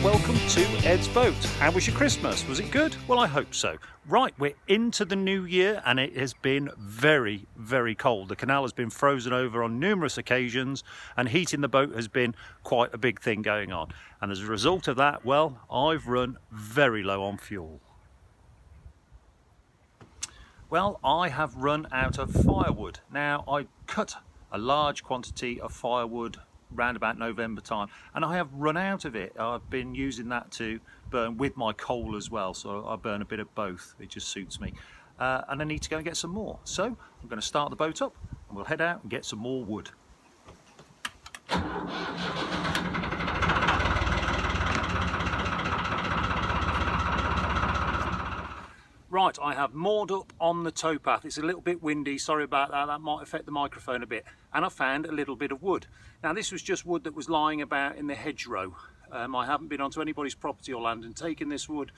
welcome to Ed's Boat. How was your Christmas? Was it good? Well, I hope so. Right, we're into the new year and it has been very, very cold. The canal has been frozen over on numerous occasions and heating the boat has been quite a big thing going on. And as a result of that, well, I've run very low on fuel. Well, I have run out of firewood. Now, I cut a large quantity of firewood round about November time and I have run out of it. I've been using that to burn with my coal as well, so I burn a bit of both. It just suits me, and I need to go and get some more, so I'm going to start the boat up and we'll head out and get some more wood. Right, I have moored up on the towpath. It's a little bit windy, sorry about that, that might affect the microphone a bit. And I found a little bit of wood. Now this was just wood that was lying about in the hedgerow. I haven't been onto anybody's property or land and taken this wood.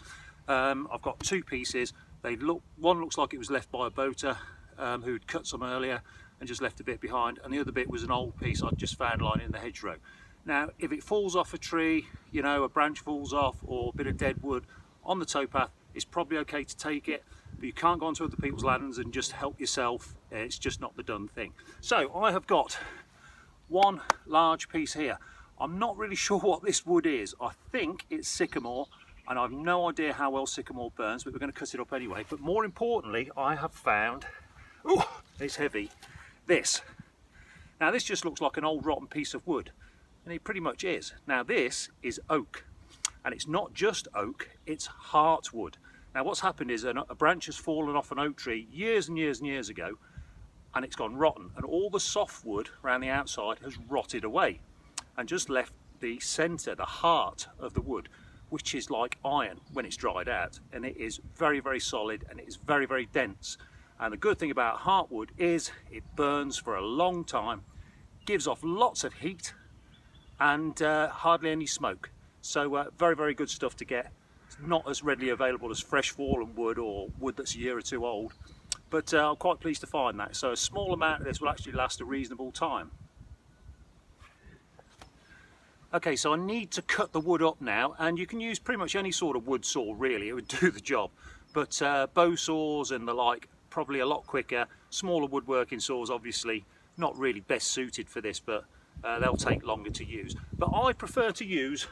I've got two pieces. One looks like it was left by a boater who'd cut some earlier and just left a bit behind, and the other bit was an old piece I'd just found lying in the hedgerow. Now if it falls off a tree, you know, a branch falls off or a bit of dead wood on the towpath, it's probably okay to take it, but you can't go onto other people's lands and just help yourself. It's just not the done thing. So I have got one large piece here. I'm not really sure what this wood is. I think it's sycamore, and I've no idea how well sycamore burns, but we're going to cut it up anyway. But more importantly, I have found, oh, it's heavy, this. Now this just looks like an old rotten piece of wood, and it pretty much is. Now this is oak. And it's not just oak, it's heartwood. Now what's happened is a branch has fallen off an oak tree years and years and years ago, and it's gone rotten, and all the softwood around the outside has rotted away and just left the centre, the heart of the wood, which is like iron when it's dried out, and it is very, very solid and it is very, very dense. And the good thing about heartwood is it burns for a long time, gives off lots of heat and hardly any smoke. So very, very good stuff to get. It's not as readily available as fresh fallen wood or wood that's a year or two old, but I'm quite pleased to find that. So a small amount of this will actually last a reasonable time. Okay, so I need to cut the wood up now, and you can use pretty much any sort of wood saw really, it would do the job. But bow saws and the like, probably a lot quicker. Smaller woodworking saws obviously not really best suited for this, but they'll take longer to use. But I prefer to use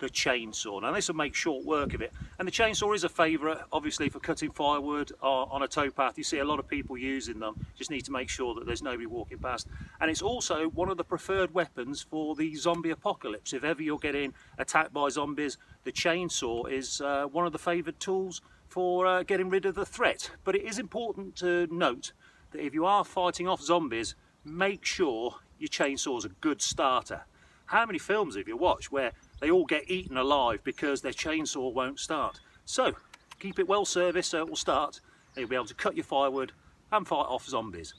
the chainsaw. Now this will make short work of it, and the chainsaw is a favourite obviously for cutting firewood on a towpath. You see a lot of people using them, just need to make sure that there's nobody walking past. And it's also one of the preferred weapons for the zombie apocalypse. If ever you're getting attacked by zombies, the chainsaw is one of the favoured tools for getting rid of the threat. But it is important to note that if you are fighting off zombies, make sure your chainsaw is a good starter. How many films have you watched where they all get eaten alive because their chainsaw won't start? So keep it well serviced so it will start, and you'll be able to cut your firewood and fight off zombies.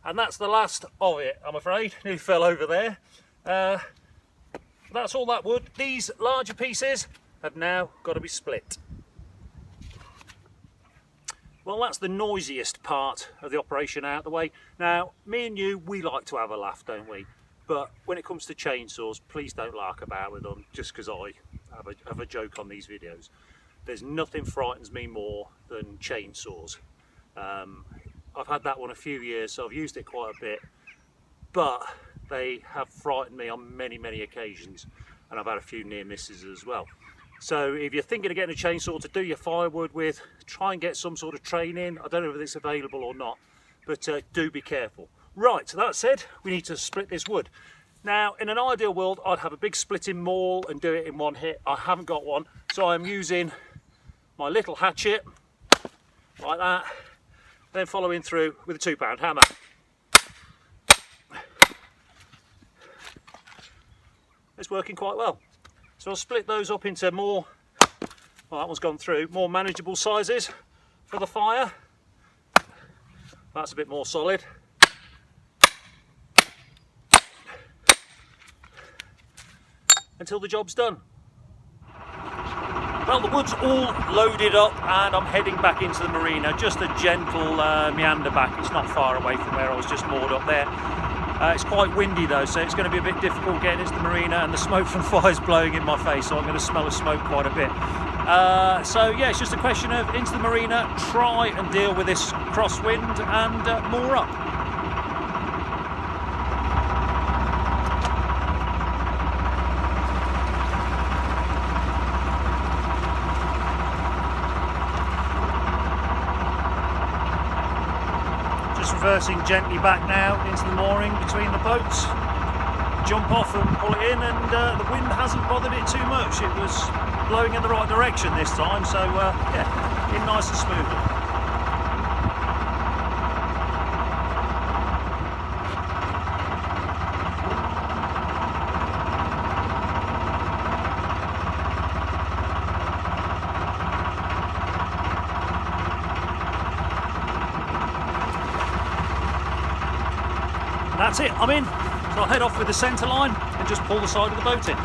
And that's the last of it, I'm afraid. Nearly fell over there. That's all that wood. These larger pieces have now got to be split. Well, that's the noisiest part of the operation out of the way. Now, me and you, we like to have a laugh, don't we? But when it comes to chainsaws, please don't lark about with them just because I have a joke on these videos. there's nothing frightens me more than chainsaws. I've had that one a few years, so I've used it quite a bit, but they have frightened me on many occasions, and I've had a few near misses as well. So if you're thinking of getting a chainsaw to do your firewood with, try and get some sort of training. I don't know if it's available or not, but do be careful. Right, so that said, we need to split this wood. Now, in an ideal world, I'd have a big splitting maul and do it in one hit. I haven't got one, so I'm using my little hatchet, like that, then following through with a 2-pound hammer. It's working quite well. So I'll split those up into more, well, that one's gone through, more manageable sizes for the fire. That's a bit more solid. Until the job's done. Well, the wood's all loaded up and I'm heading back into the marina. Just a gentle meander back. It's not far away from where I was just moored up there. It's quite windy though, so it's going to be a bit difficult getting into the marina, and the smoke from the fire's blowing in my face, so I'm going to smell the smoke quite a bit. So yeah, it's just a question of into the marina, try and deal with this crosswind and moor up. Reversing gently back now into the mooring between the boats. Jump off and pull it in, and the wind hasn't bothered it too much. It was blowing in the right direction this time, so yeah, in nice and smoothly. That's it, I'm in. So I'll head off with the centre line and just pull the side of the boat in.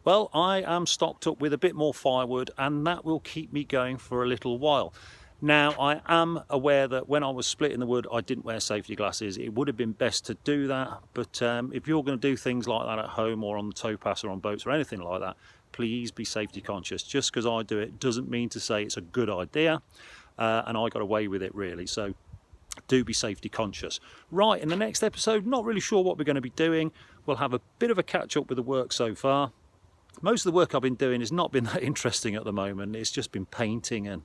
Well, I am stocked up with a bit more firewood, and that will keep me going for a little while. Now, I am aware that when I was splitting the wood, I didn't wear safety glasses. It would have been best to do that, but if you're going to do things like that at home or on the towpath or on boats or anything like that, please be safety conscious. Just because I do it doesn't mean to say it's a good idea, and I got away with it really. So do be safety conscious. Right, in the next episode, not really sure what we're going to be doing. We'll have a bit of a catch up with the work so far. Most of the work I've been doing has not been that interesting at the moment. It's just been painting and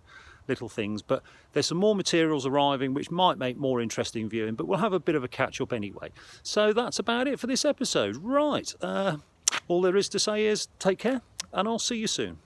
little things, but there's some more materials arriving which might make more interesting viewing, but we'll have a bit of a catch up anyway. So that's about it for this episode. Right, all there is to say is take care, and I'll see you soon.